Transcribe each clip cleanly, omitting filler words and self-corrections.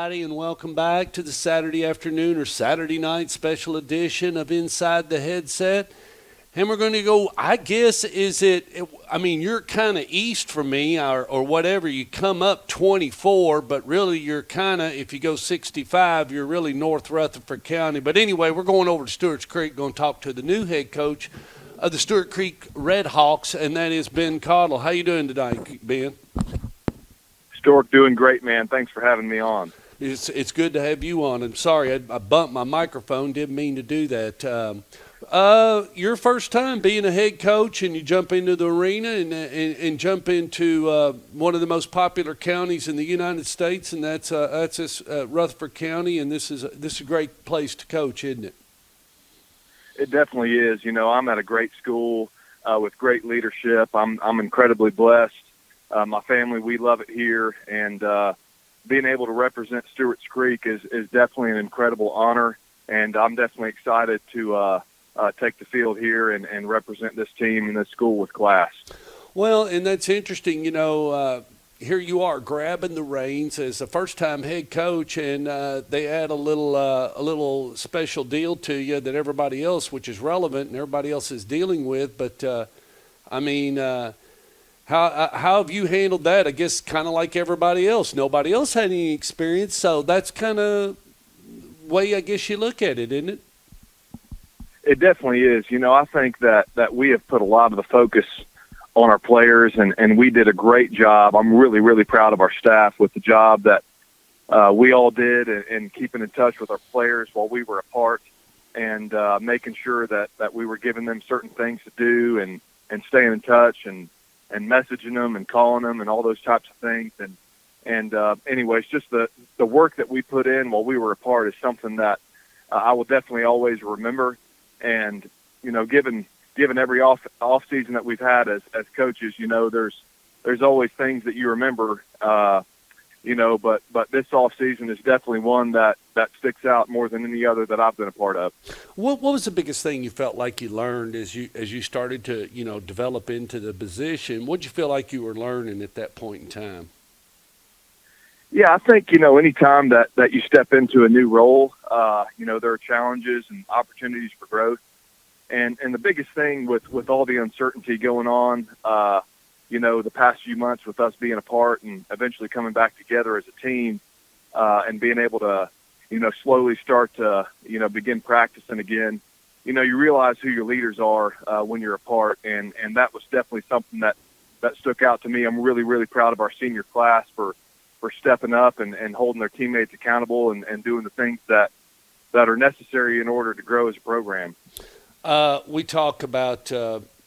everybody, and welcome back to the Saturday afternoon or Saturday night special edition of Inside the Headset. And we're going to go, I guess, you're kind of east from me or whatever. You come up 24, but really you're kind of, if you go 65, you're really North Rutherford County. But anyway, we're going over to Stewart's Creek, going to talk to the new head coach of the Stewart Creek Red Hawks, and that is Ben Caudill. How you doing tonight, Ben? Stork, doing great, man. Thanks for having me on. It's good to have you on. I'm sorry I bumped my microphone. Didn't mean to do that. Your first time being a head coach, and you jump into the arena and jump into one of the most popular counties in the United States, and that's Rutherford County. And this is a great place to coach, isn't it? It definitely is. You know, I'm at a great school with great leadership. I'm incredibly blessed. My family, we love it here, and being able to represent Stewart's Creek is definitely an incredible honor, and I'm definitely excited to take the field here and represent this team and this school with class. Well, and that's interesting. You know, here you are grabbing the reins as a first-time head coach, and they add a little special deal to you that everybody else, which is relevant, and everybody else is dealing with. But How have you handled that? I guess kind of like everybody else. Nobody else had any experience, so that's kind of the way I guess you look at it, isn't it? It definitely is. You know, I think that we have put a lot of the focus on our players, and we did a great job. I'm really, really proud of our staff with the job that we all did in keeping in touch with our players while we were apart, and making sure that we were giving them certain things to do and staying in touch and messaging them and calling them and all those types of things. And anyways, just the work that we put in while we were apart is something that I will definitely always remember. And, you know, given every off season that we've had as coaches, you know, there's always things that you remember, you know, but this off season is definitely one that sticks out more than any other that I've been a part of. What was the biggest thing you felt like you learned as you started to, you know, develop into the position? What did you feel like you were learning at that point in time? Yeah, I think, you know, anytime that you step into a new role, you know, there are challenges and opportunities for growth. And the biggest thing with all the uncertainty going on, you know, the past few months with us being apart and eventually coming back together as a team, and being able to, you know, slowly start to, you know, begin practicing again, you know, you realize who your leaders are when you're apart. And that was definitely something that stuck out to me. I'm really, really proud of our senior class for stepping up and holding their teammates accountable and doing the things that are necessary in order to grow as a program. We talk about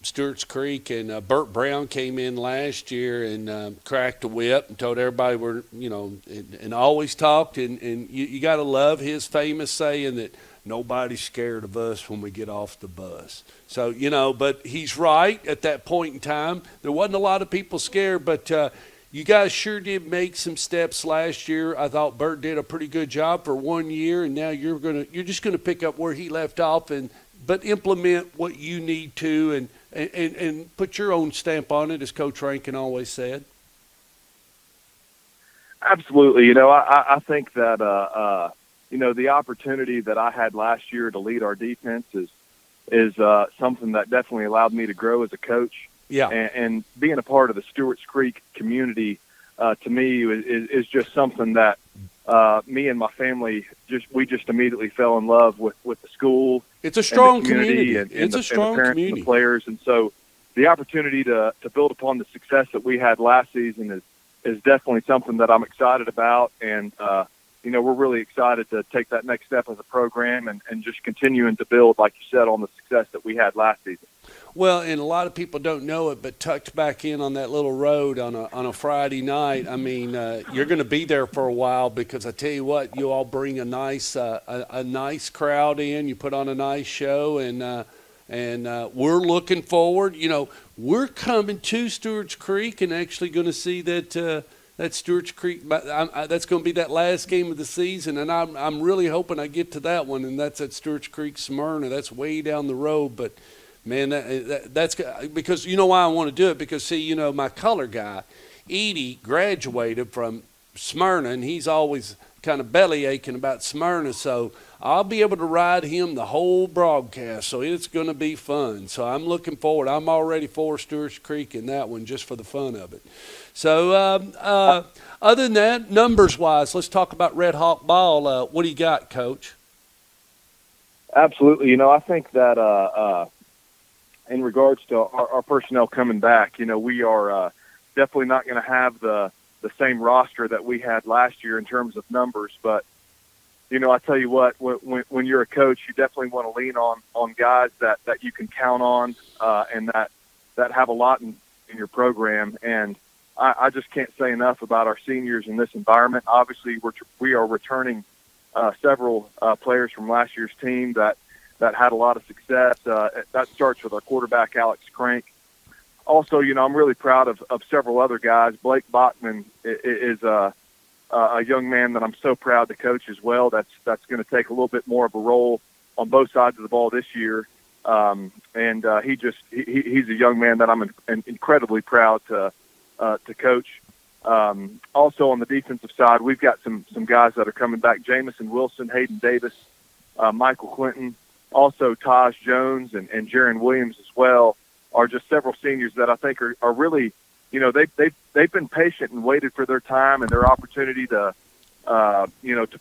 Stewart's Creek, and Burt Brown came in last year and cracked a whip and told everybody we're, you know, and always talked, and you got to love his famous saying that nobody's scared of us when we get off the bus. So, you know, but he's right at that point in time. There wasn't a lot of people scared, but you guys sure did make some steps last year. I thought Burt did a pretty good job for 1 year, and now you're just gonna pick up where he left off, but implement what you need to and put your own stamp on it, as Coach Rankin always said. Absolutely. You know, I think that you know, the opportunity that I had last year to lead our defense is something that definitely allowed me to grow as a coach. Yeah. And being a part of the Stewart's Creek community, to me, is just something that me and my family we just immediately fell in love with the school. It's a strong community. It's a strong community. And the players, and so the opportunity to build upon the success that we had last season is definitely something that I'm excited about. And you know, we're really excited to take that next step as a program and just continuing to build, like you said, on the success that we had last season. Well, and a lot of people don't know it, but tucked back in on that little road on a Friday night, I mean, you're going to be there for a while, because I tell you what, you all bring a nice crowd in. You put on a nice show, and we're looking forward. You know, we're coming to Stewart's Creek and actually going to see that Stewart's Creek. That's going to be that last game of the season, and I'm really hoping I get to that one, and that's at Stewart's Creek, Smyrna. That's way down the road, but. Man, that's because you know why I want to do it, because, see, you know, my color guy, Edie, graduated from Smyrna, and he's always kind of belly aching about Smyrna. So I'll be able to ride him the whole broadcast. So it's going to be fun. So I'm looking forward. I'm already for Stewart's Creek in that one just for the fun of it. So other than that, numbers-wise, let's talk about Red Hawk ball. What do you got, Coach? Absolutely. I think that in regards to our personnel coming back, we are definitely not going to have the same roster that we had last year in terms of numbers. But, I tell you what, when you're a coach, you definitely want to lean on guys that you can count on and that have a lot in your program. And I just can't say enough about our seniors in this environment. Obviously, we are returning several players from last year's team that had a lot of success. That starts with our quarterback, Alex Crank. Also, I'm really proud of several other guys. Blake Bachman is a young man that I'm so proud to coach as well. That's going to take a little bit more of a role on both sides of the ball this year. And he's a young man that I'm incredibly proud to coach. Also on the defensive side, we've got some guys that are coming back. Jamison Wilson, Hayden Davis, Michael Clinton, also Taj Jones and Jaron Williams as well are just several seniors that I think are really, they've been patient and waited for their time and their opportunity to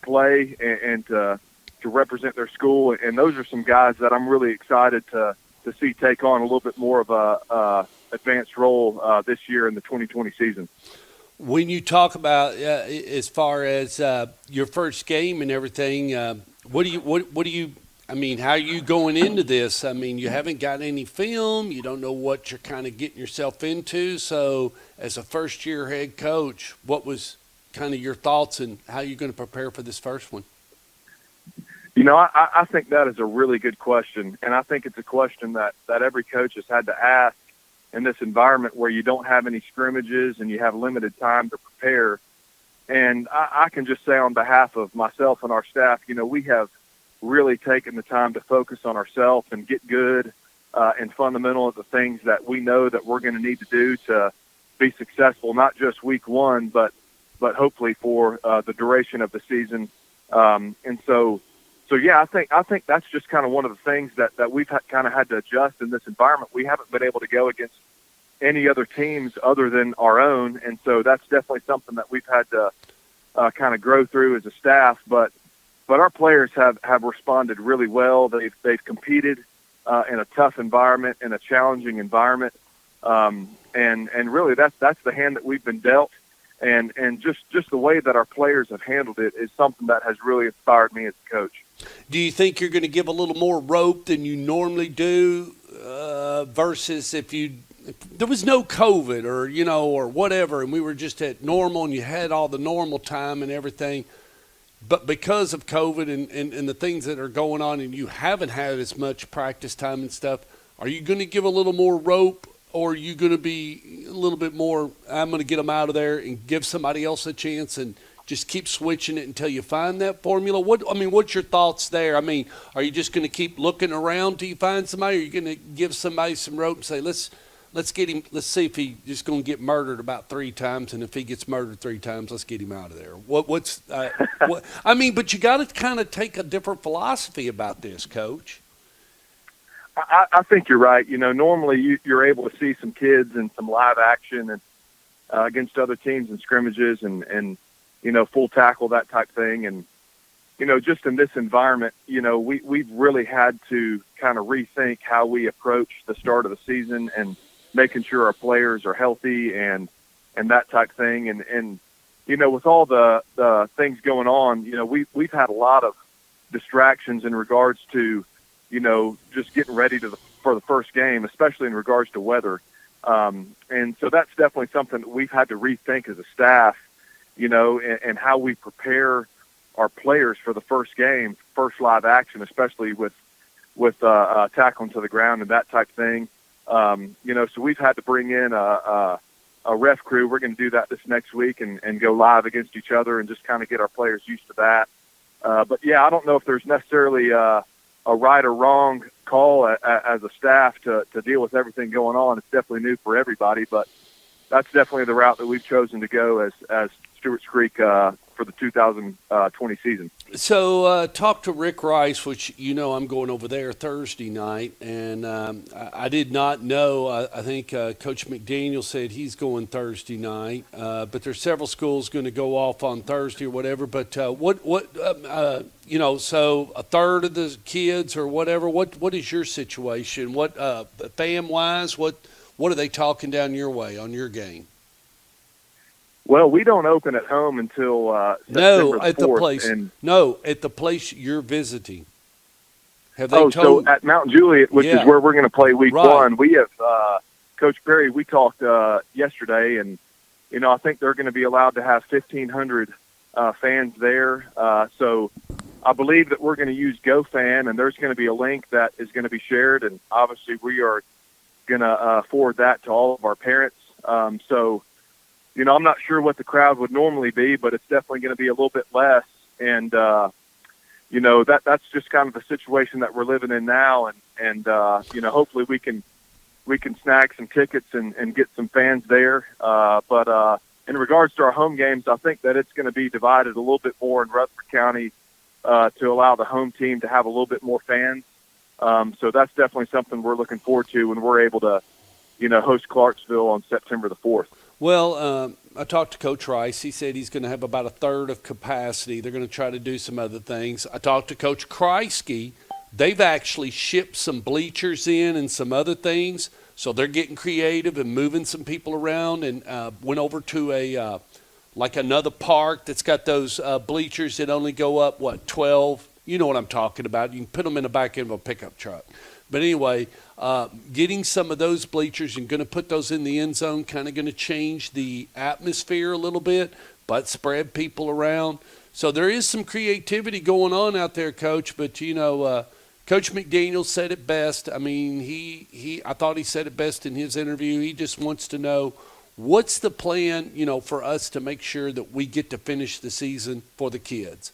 play and to represent their school. And those are some guys that I'm really excited to see take on a little bit more of a advanced role this year in the 2020 season. When you talk about as far as your first game and everything, what do you? I mean, how are you going into this? I mean, you haven't got any film. You don't know what you're kind of getting yourself into. So, as a first-year head coach, what was kind of your thoughts and how you're going to prepare for this first one? I think that is a really good question, and I think it's a question that every coach has had to ask in this environment where you don't have any scrimmages and you have limited time to prepare. And I can just say on behalf of myself and our staff, we have really taken the time to focus on ourselves and get good and fundamental of the things that we know that we're going to need to do to be successful, not just week one, but hopefully for the duration of the season. And so yeah, I think that's just kind of one of the things that we've kind of had to adjust in this environment. We haven't been able to go against any other teams other than our own, and so that's definitely something that we've had to kind of grow through as a staff. But our players have responded really well. They've competed in a tough environment, in a challenging environment, and really that's the hand that we've been dealt. And just the way that our players have handled it is something that has really inspired me as a coach. Do you think you're going to give a little more rope than you normally do versus if there was no COVID or whatever, and we were just at normal and you had all the normal time and everything, but because of COVID and the things that are going on and you haven't had as much practice time and stuff, are you going to give a little more rope? Or are you going to be a little bit more, I'm going to get them out of there and give somebody else a chance and just keep switching it until you find that formula? What's your thoughts there? I mean, are you just going to keep looking around till you find somebody? Or are you going to give somebody some rope and say, let's get him, let's see if he's just going to get murdered about 3 times, and if he gets murdered 3 times, let's get him out of there. But you got to kind of take a different philosophy about this, Coach. I think you're right. Normally you're able to see some kids and some live action and against other teams and scrimmages and full tackle, that type thing. And, just in this environment, we've really had to kind of rethink how we approach the start of the season and making sure our players are healthy and that type thing. And with all the things going on, we've had a lot of distractions in regards to, just getting ready for the first game, especially in regards to weather. And so that's definitely something that we've had to rethink as a staff, and how we prepare our players for the first game, first live action, especially with tackling to the ground and that type thing. So we've had to bring in a ref crew. We're going to do that this next week and go live against each other and just kind of get our players used to that. But yeah, I don't know if there's necessarily a right or wrong call as a staff to deal with everything going on. It's definitely new for everybody, but that's definitely the route that we've chosen to go as Stewart's Creek for the 2020 season. So talk to Rick Rice, which I'm going over there Thursday night, and I did not know. I think Coach McDaniel said he's going Thursday night, but there's several schools going to go off on Thursday or whatever. But so a third of the kids or whatever. What is your situation? What fam wise? What are they talking down your way on your game? Well, we don't open at home until September no, the at 4th, the place. No, at the place you're visiting. Have they told? So at Mount Juliet, which is where we're going to play week one, we have Coach Perry. We talked yesterday, and I think they're going to be allowed to have 1,500 fans there. So I believe that we're going to use GoFan, and there's going to be a link that is going to be shared, and obviously we are going to forward that to all of our parents. So. I'm not sure what the crowd would normally be, but it's definitely going to be a little bit less. And, that's just kind of the situation that we're living in now. And hopefully we can snag some tickets and get some fans there. But in regards to our home games, I think that it's going to be divided a little bit more in Rutherford County to allow the home team to have a little bit more fans. So that's definitely something we're looking forward to when we're able to, host Clarksville on September the 4th. Well, I talked to Coach Rice. He said he's going to have about a third of capacity. They're going to try to do some other things. I talked to Coach Kreisky. They've actually shipped some bleachers in and some other things, so they're getting creative and moving some people around, and went over to another park that's got those bleachers that only go up, 12? You know what I'm talking about. You can put them in the back end of a pickup truck. But anyway, getting some of those bleachers and going to put those in the end zone, kind of going to change the atmosphere a little bit, but spread people around. So there is some creativity going on out there, Coach. But, Coach McDaniel said it best. I mean, I thought he said it best in his interview. He just wants to know what's the plan, for us to make sure that we get to finish the season for the kids.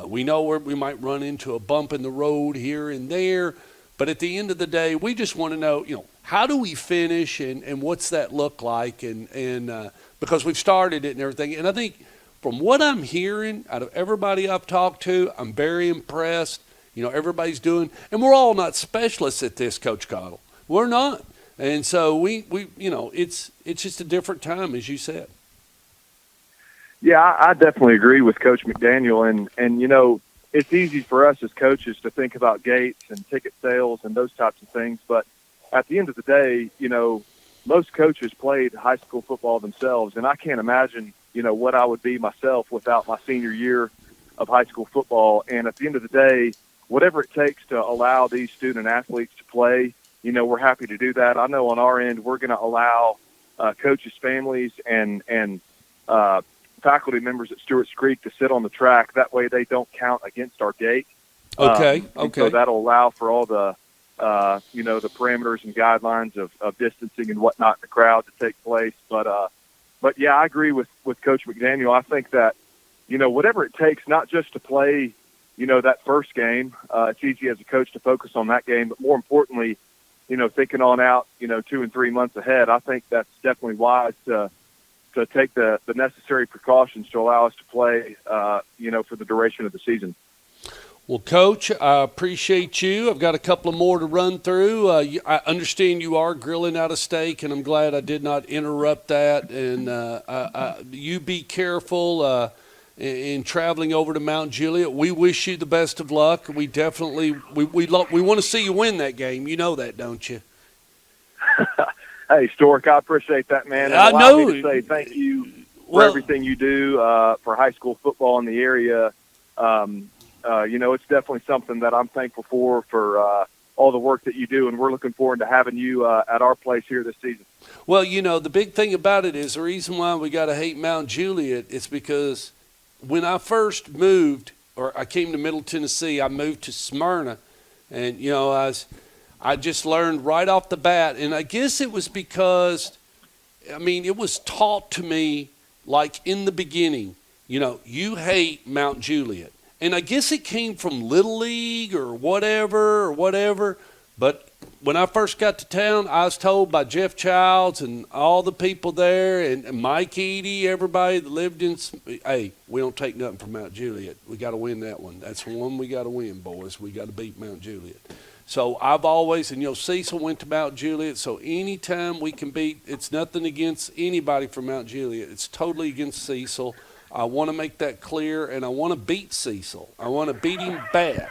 We know we might run into a bump in the road here and there. But at the end of the day, we just want to know, how do we finish and what's that look like? And because we've started it and everything. And I think from what I'm hearing out of everybody I've talked to, I'm very impressed. Everybody's doing, and we're all not specialists at this, Coach Caudill. We're not. And so we it's just a different time, as you said. Yeah, I definitely agree with Coach McDaniel. And it's easy for us as coaches to think about gates and ticket sales and those types of things. But at the end of the day, most coaches played high school football themselves. And I can't imagine, what I would be myself without my senior year of high school football. And at the end of the day, whatever it takes to allow these student athletes to play, we're happy to do that. I know on our end, we're going to allow coaches' families and faculty members at Stewart's Creek to sit on the track. That way they don't count against our gate. Okay. So that'll allow for all the, the parameters and guidelines of distancing and whatnot in the crowd to take place. But yeah, I agree with Coach McDaniel. I think that, whatever it takes, not just to play, that first game, it's easy as a coach to focus on that game, but more importantly, thinking on out, 2 and 3 months ahead, I think that's definitely wise to take the necessary precautions to allow us to play, for the duration of the season. Well, Coach, I appreciate you. I've got a couple of more to run through. I understand you are grilling out a steak, and I'm glad I did not interrupt that. And you be careful in traveling over to Mount Juliet. We wish you the best of luck. We definitely we want to see you win that game. You know that, don't you? Hey, Stork, I appreciate that, man. And I allow know. me to say thank you for everything you do for high school football in the area. It's definitely something that I'm thankful for all the work that you do, and we're looking forward to having you at our place here this season. Well, the big thing about it is the reason why we got to hate Mount Juliet is because when I first moved, or I came to Middle Tennessee, I moved to Smyrna, and, I just learned right off the bat, and I guess it was because, it was taught to me, like in the beginning, you hate Mount Juliet. And I guess it came from Little League or whatever, but when I first got to town, I was told by Jeff Childs and all the people there, and Mike Eady, everybody that lived in. Hey, we don't take nothing from Mount Juliet. We got to win that one. That's the one we got to win, boys. We got to beat Mount Juliet. So I've always, and Cecil went to Mount Juliet. So anytime we can beat, it's nothing against anybody from Mount Juliet. It's totally against Cecil. I want to make that clear, and I want to beat Cecil. I want to beat him bad.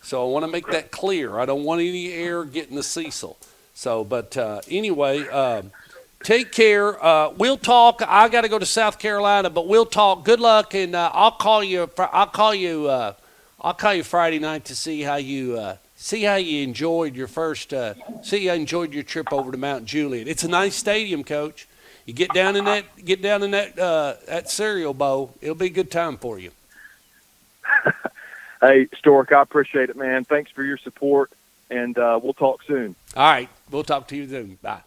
So I want to make that clear. I don't want any air getting to Cecil. So, but anyway, take care. We'll talk. I got to go to South Carolina, but we'll talk. Good luck, and I'll call you. I'll call you Friday night to see how you enjoyed your see how you enjoyed your trip over to Mount Juliet. It's a nice stadium, Coach. You get down in that cereal bowl. It'll be a good time for you. Hey, Stork, I appreciate it, man. Thanks for your support, and we'll talk soon. All right. We'll talk to you soon. Bye.